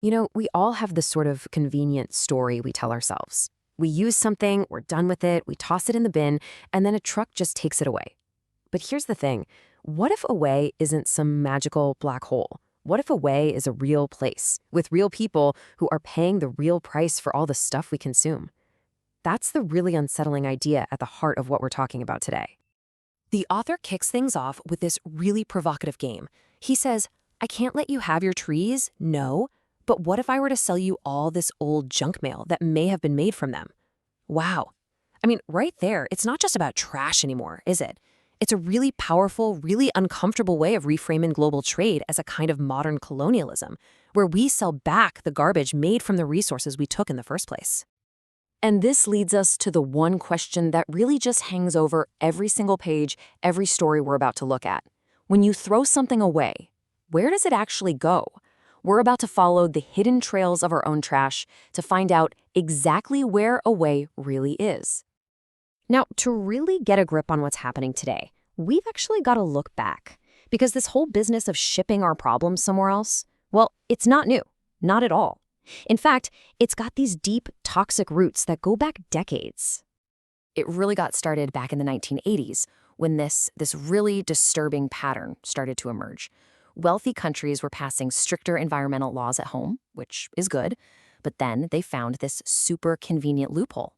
We all have this sort of convenient story we tell ourselves. We use something, we're done with it, we toss it in the bin, and then a truck just takes it away. But here's the thing. What if away isn't some magical black hole? What if away is a real place, with real people who are paying the real price for all the stuff we consume? That's the really unsettling idea at the heart of what we're talking about today. The author kicks things off with this really provocative game. He says, I can't let you have your trees, no, but what if I were to sell you all this old junk mail that may have been made from them? Wow. I mean, right there, it's not just about trash anymore, is it? It's a really powerful, really uncomfortable way of reframing global trade as a kind of modern colonialism, where we sell back the garbage made from the resources we took in the first place. And this leads us to the one question that really just hangs over every single page, every story we're about to look at. When you throw something away, where does it actually go? We're about to follow the hidden trails of our own trash to find out exactly where away really is. Now, to really get a grip on what's happening today, we've actually got to look back, because this whole business of shipping our problems somewhere else, well, it's not new, not at all. In fact, it's got these deep, toxic roots that go back decades. It really got started back in the 1980s when this really disturbing pattern started to emerge. Wealthy countries were passing stricter environmental laws at home, which is good, but then they found this super convenient loophole.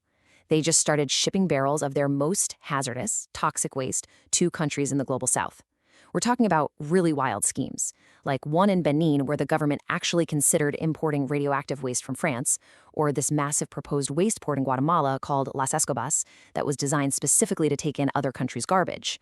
They just started shipping barrels of their most hazardous, toxic waste to countries in the global south. We're talking about really wild schemes, like one in Benin where the government actually considered importing radioactive waste from France, or this massive proposed waste port in Guatemala called Las Escobas that was designed specifically to take in other countries' garbage.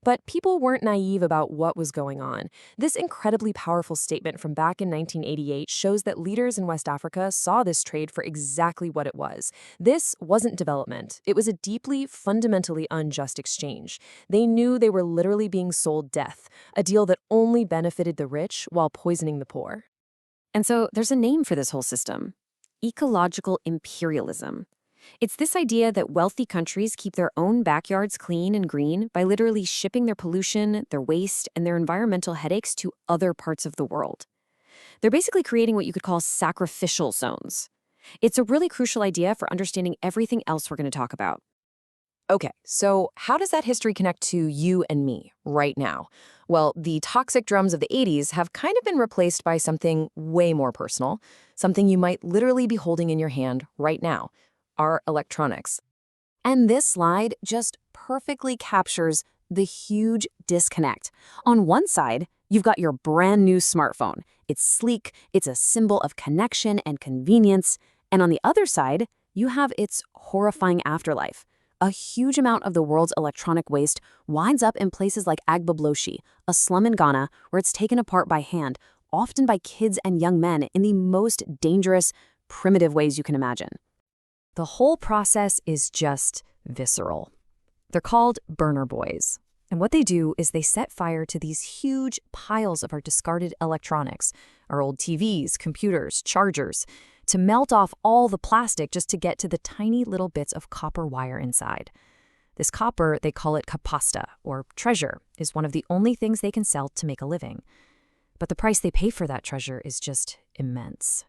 But people weren't naive about what was going on. This incredibly powerful statement from back in 1988 shows that leaders in West Africa saw this trade for exactly what it was. This wasn't development. It was a deeply, fundamentally unjust exchange. They knew they were literally being sold death, a deal that only benefited the rich while poisoning the poor. And so there's a name for this whole system: ecological imperialism. It's this idea that wealthy countries keep their own backyards clean and green by literally shipping their pollution, their waste, and their environmental headaches to other parts of the world. They're basically creating what you could call sacrificial zones. It's a really crucial idea for understanding everything else we're going to talk about. Okay, so how does that history connect to you and me right now? Well, the toxic drums of the 80s have kind of been replaced by something way more personal, something you might literally be holding in your hand right now: our electronics. And this slide just perfectly captures the huge disconnect. On one side, you've got your brand new smartphone. It's sleek, it's a symbol of connection and convenience. And on the other side, you have its horrifying afterlife. A huge amount of the world's electronic waste winds up in places like Agbabloshi, a slum in Ghana where it's taken apart by hand, often by kids and young men in the most dangerous, primitive ways you can imagine. The whole process is just visceral. They're called burner boys. And what they do is they set fire to these huge piles of our discarded electronics, our old TVs, computers, chargers, to melt off all the plastic just to get to the tiny little bits of copper wire inside. This copper, they call it capasta, or treasure, is one of the only things they can sell to make a living. But the price they pay for that treasure is just immense.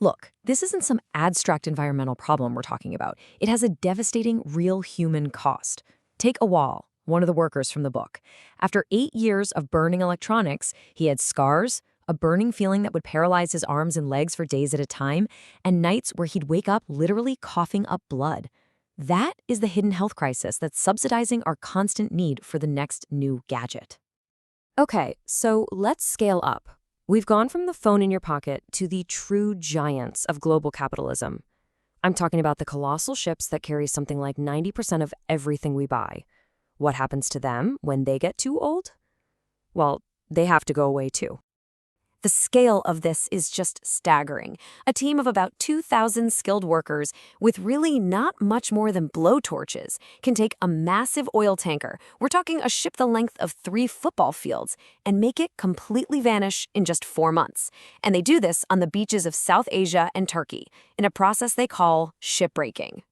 Look, this isn't some abstract environmental problem we're talking about. It has a devastating, real human cost. Take Awal, one of the workers from the book. After 8 years of burning electronics, he had scars, a burning feeling that would paralyze his arms and legs for days at a time, and nights where he'd wake up literally coughing up blood. That is the hidden health crisis that's subsidizing our constant need for the next new gadget. Okay, so let's scale up. We've gone from the phone in your pocket to the true giants of global capitalism. I'm talking about the colossal ships that carry something like 90% of everything we buy. What happens to them when they get too old? Well, they have to go away too. The scale of this is just staggering. A team of about 2,000 skilled workers with really not much more than blowtorches can take a massive oil tanker, we're talking a ship the length of 3 football fields, and make it completely vanish in just 4 months. And they do this on the beaches of South Asia and Turkey, in a process they call shipbreaking.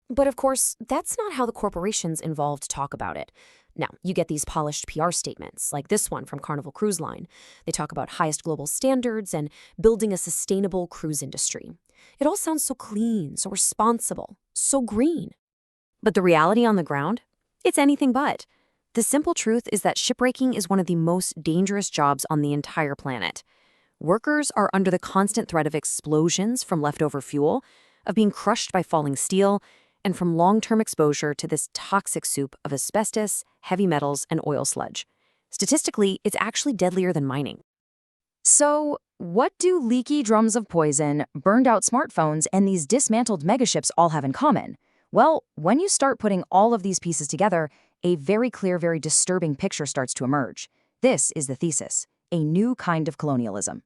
But of course, that's not how the corporations involved talk about it. Now, you get these polished PR statements, like this one from Carnival Cruise Line. They talk about highest global standards and building a sustainable cruise industry. It all sounds so clean, so responsible, so green. But the reality on the ground? It's anything but. The simple truth is that shipbreaking is one of the most dangerous jobs on the entire planet. Workers are under the constant threat of explosions from leftover fuel, of being crushed by falling steel, and from long-term exposure to this toxic soup of asbestos, heavy metals, and oil sludge. Statistically, it's actually deadlier than mining. So, what do leaky drums of poison, burned-out smartphones, and these dismantled megaships all have in common? Well, when you start putting all of these pieces together, a very clear, very disturbing picture starts to emerge. This is the thesis: a new kind of colonialism.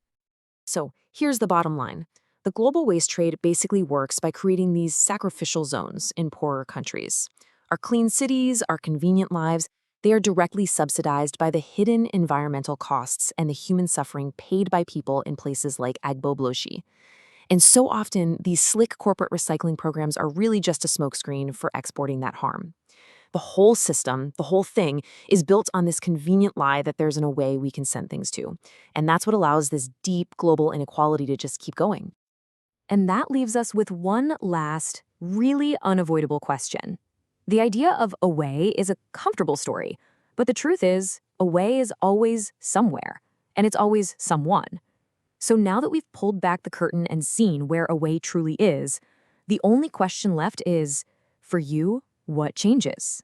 So here's the bottom line. The global waste trade basically works by creating these sacrificial zones in poorer countries. Our clean cities, our convenient lives, they are directly subsidized by the hidden environmental costs and the human suffering paid by people in places like Agbobloshi. And so often, these slick corporate recycling programs are really just a smokescreen for exporting that harm. The whole system, the whole thing, is built on this convenient lie that there's an away we can send things to. And that's what allows this deep global inequality to just keep going. And that leaves us with one last, really unavoidable question. The idea of away is a comfortable story, but the truth is, away is always somewhere, and it's always someone. So now that we've pulled back the curtain and seen where away truly is, the only question left is, for you, what changes?